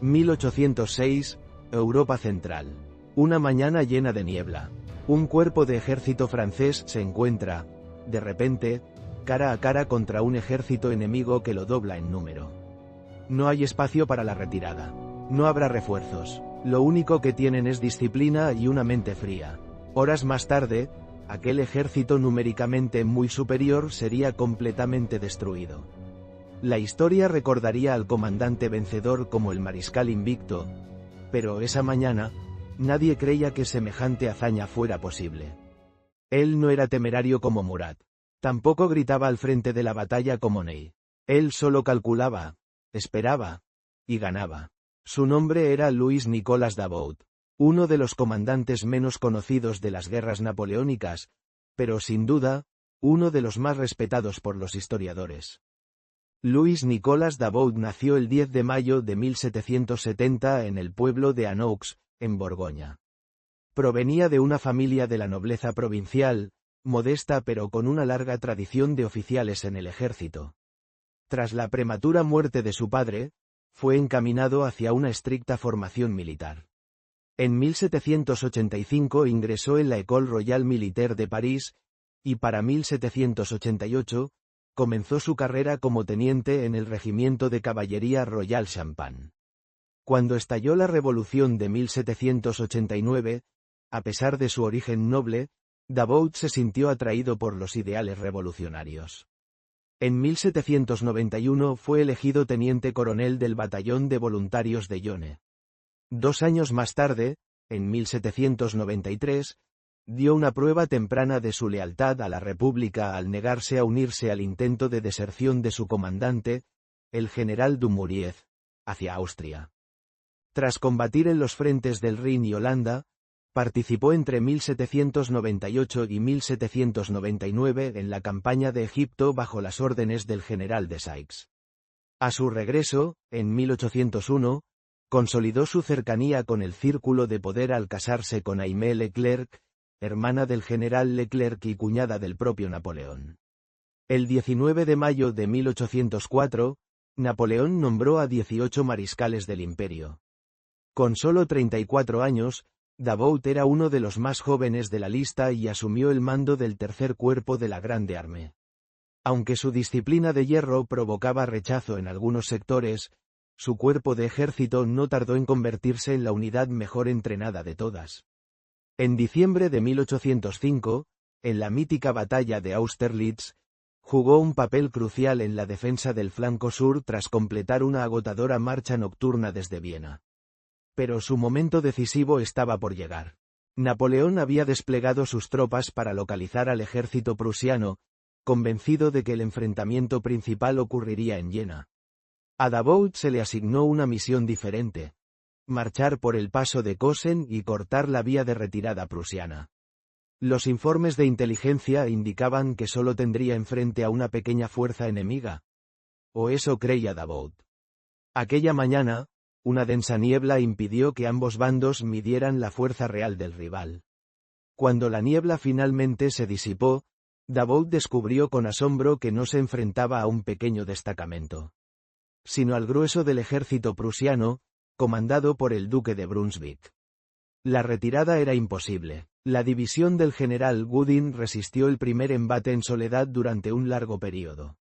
1806, Europa Central. Una mañana llena de niebla. Un cuerpo de ejército francés se encuentra, de repente, cara a cara contra un ejército enemigo que lo dobla en número. No hay espacio para la retirada. No habrá refuerzos. Lo único que tienen es disciplina y una mente fría. Horas más tarde, aquel ejército numéricamente muy superior sería completamente destruido. La historia recordaría al comandante vencedor como el mariscal invicto, pero esa mañana, nadie creía que semejante hazaña fuera posible. Él no era temerario como Murat. Tampoco gritaba al frente de la batalla como Ney. Él solo calculaba, esperaba, y ganaba. Su nombre era Louis Nicolas Davout, uno de los comandantes menos conocidos de las guerras napoleónicas, pero sin duda, uno de los más respetados por los historiadores. Louis Nicolas Davout nació el 10 de mayo de 1770 en el pueblo de Anoux, en Borgoña. Provenía de una familia de la nobleza provincial, modesta pero con una larga tradición de oficiales en el ejército. Tras la prematura muerte de su padre, fue encaminado hacia una estricta formación militar. En 1785 ingresó en la École Royale Militaire de París, y para 1788, comenzó su carrera como teniente en el Regimiento de Caballería Royal Champagne. Cuando estalló la Revolución de 1789, a pesar de su origen noble, Davout se sintió atraído por los ideales revolucionarios. En 1791 fue elegido teniente coronel del Batallón de Voluntarios de Yonne. 2 años más tarde, en 1793, dio una prueba temprana de su lealtad a la República al negarse a unirse al intento de deserción de su comandante, el general Dumouriez, hacia Austria. Tras combatir en los frentes del Rin y Holanda, participó entre 1798 y 1799 en la campaña de Egipto bajo las órdenes del general de Sykes. A su regreso, en 1801, consolidó su cercanía con el círculo de poder al casarse con Aimée Leclerc, hermana del general Leclerc y cuñada del propio Napoleón. El 19 de mayo de 1804, Napoleón nombró a 18 mariscales del imperio. Con solo 34 años, Davout era uno de los más jóvenes de la lista y asumió el mando del tercer cuerpo de la Grande Armée. Aunque su disciplina de hierro provocaba rechazo en algunos sectores, su cuerpo de ejército no tardó en convertirse en la unidad mejor entrenada de todas. En diciembre de 1805, en la mítica batalla de Austerlitz, jugó un papel crucial en la defensa del flanco sur tras completar una agotadora marcha nocturna desde Viena. Pero su momento decisivo estaba por llegar. Napoleón había desplegado sus tropas para localizar al ejército prusiano, convencido de que el enfrentamiento principal ocurriría en Jena. A Davout se le asignó una misión diferente: marchar por el paso de Cosen y cortar la vía de retirada prusiana. Los informes de inteligencia indicaban que solo tendría enfrente a una pequeña fuerza enemiga. O eso creía Davout. Aquella mañana, una densa niebla impidió que ambos bandos midieran la fuerza real del rival. Cuando la niebla finalmente se disipó, Davout descubrió con asombro que no se enfrentaba a un pequeño destacamento, sino al grueso del ejército prusiano, comandado por el duque de Brunswick. La retirada era imposible. La división del general Gudin resistió el primer embate en soledad durante un largo período.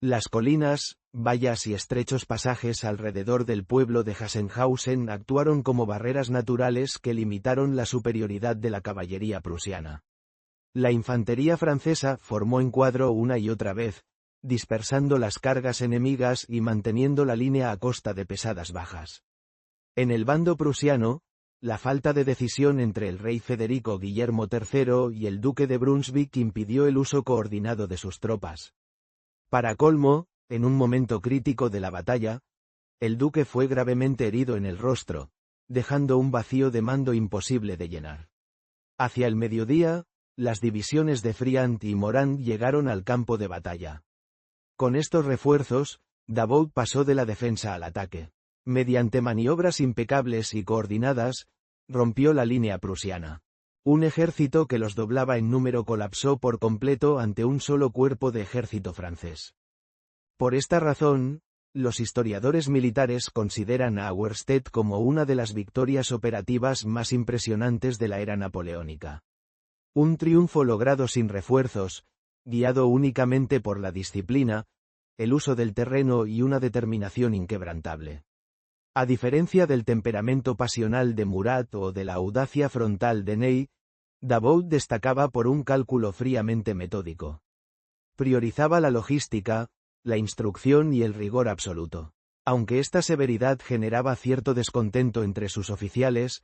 Las colinas, vallas y estrechos pasajes alrededor del pueblo de Hassenhausen actuaron como barreras naturales que limitaron la superioridad de la caballería prusiana. La infantería francesa formó encuadro una y otra vez, dispersando las cargas enemigas y manteniendo la línea a costa de pesadas bajas. En el bando prusiano, la falta de decisión entre el rey Federico Guillermo III y el duque de Brunswick impidió el uso coordinado de sus tropas. Para colmo, en un momento crítico de la batalla, el duque fue gravemente herido en el rostro, dejando un vacío de mando imposible de llenar. Hacia el mediodía, las divisiones de Friant y Morand llegaron al campo de batalla. Con estos refuerzos, Davout pasó de la defensa al ataque. Mediante maniobras impecables y coordinadas, rompió la línea prusiana. Un ejército que los doblaba en número colapsó por completo ante un solo cuerpo de ejército francés. Por esta razón, Los historiadores militares consideran a Auerstedt como una de las victorias operativas más impresionantes de la era napoleónica. Un triunfo logrado sin refuerzos, guiado únicamente por la disciplina, el uso del terreno y una determinación inquebrantable. A diferencia del temperamento pasional de Murat o de la audacia frontal de Ney, Davout destacaba por un cálculo fríamente metódico. Priorizaba la logística, la instrucción y el rigor absoluto. Aunque esta severidad generaba cierto descontento entre sus oficiales,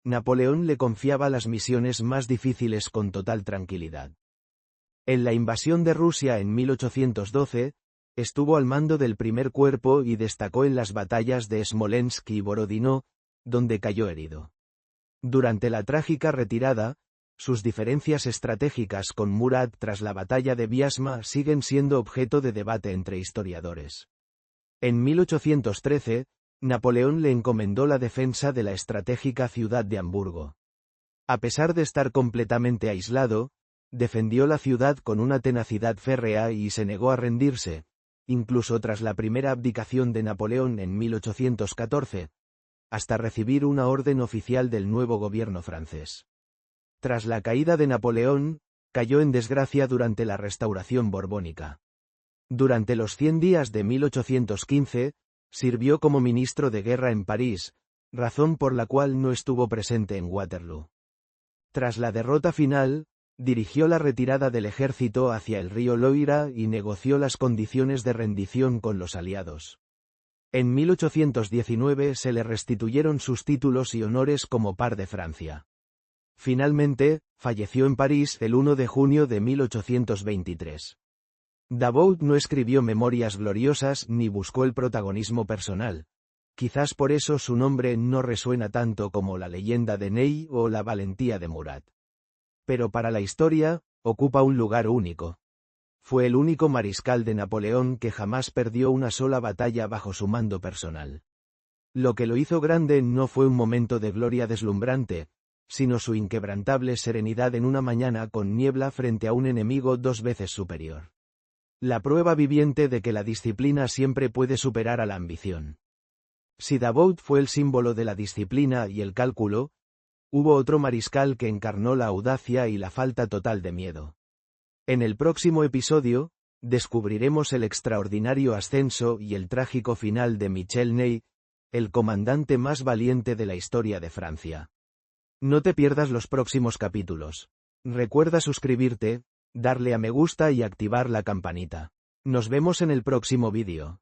Napoleón le confiaba las misiones más difíciles con total tranquilidad. En la invasión de Rusia en 1812, estuvo al mando del primer cuerpo y destacó en las batallas de Smolensk y Borodino, donde cayó herido. Durante la trágica retirada, sus diferencias estratégicas con Murat tras la batalla de Vyazma siguen siendo objeto de debate entre historiadores. En 1813, Napoleón le encomendó la defensa de la estratégica ciudad de Hamburgo. A pesar de estar completamente aislado, defendió la ciudad con una tenacidad férrea y se negó a rendirse, incluso tras la primera abdicación de Napoleón en 1814, hasta recibir una orden oficial del nuevo gobierno francés. Tras la caída de Napoleón, cayó en desgracia durante la restauración borbónica. Durante los 100 días de 1815, sirvió como ministro de guerra en París, razón por la cual no estuvo presente en Waterloo. Tras la derrota final, dirigió la retirada del ejército hacia el río Loira y negoció las condiciones de rendición con los aliados. En 1819 se le restituyeron sus títulos y honores como par de Francia. Finalmente, falleció en París el 1 de junio de 1823. Davout no escribió memorias gloriosas ni buscó el protagonismo personal. Quizás por eso su nombre no resuena tanto como la leyenda de Ney o la valentía de Murat. Pero para la historia, ocupa un lugar único. Fue el único mariscal de Napoleón que jamás perdió una sola batalla bajo su mando personal. Lo que lo hizo grande no fue un momento de gloria deslumbrante, sino su inquebrantable serenidad en una mañana con niebla frente a un enemigo 2 veces superior. La prueba viviente de que la disciplina siempre puede superar a la ambición. Si Davout fue el símbolo de la disciplina y el cálculo, hubo otro mariscal que encarnó la audacia y la falta total de miedo. En el próximo episodio, descubriremos el extraordinario ascenso y el trágico final de Michel Ney, el comandante más valiente de la historia de Francia. No te pierdas los próximos capítulos. Recuerda suscribirte, darle a me gusta y activar la campanita. Nos vemos en el próximo vídeo.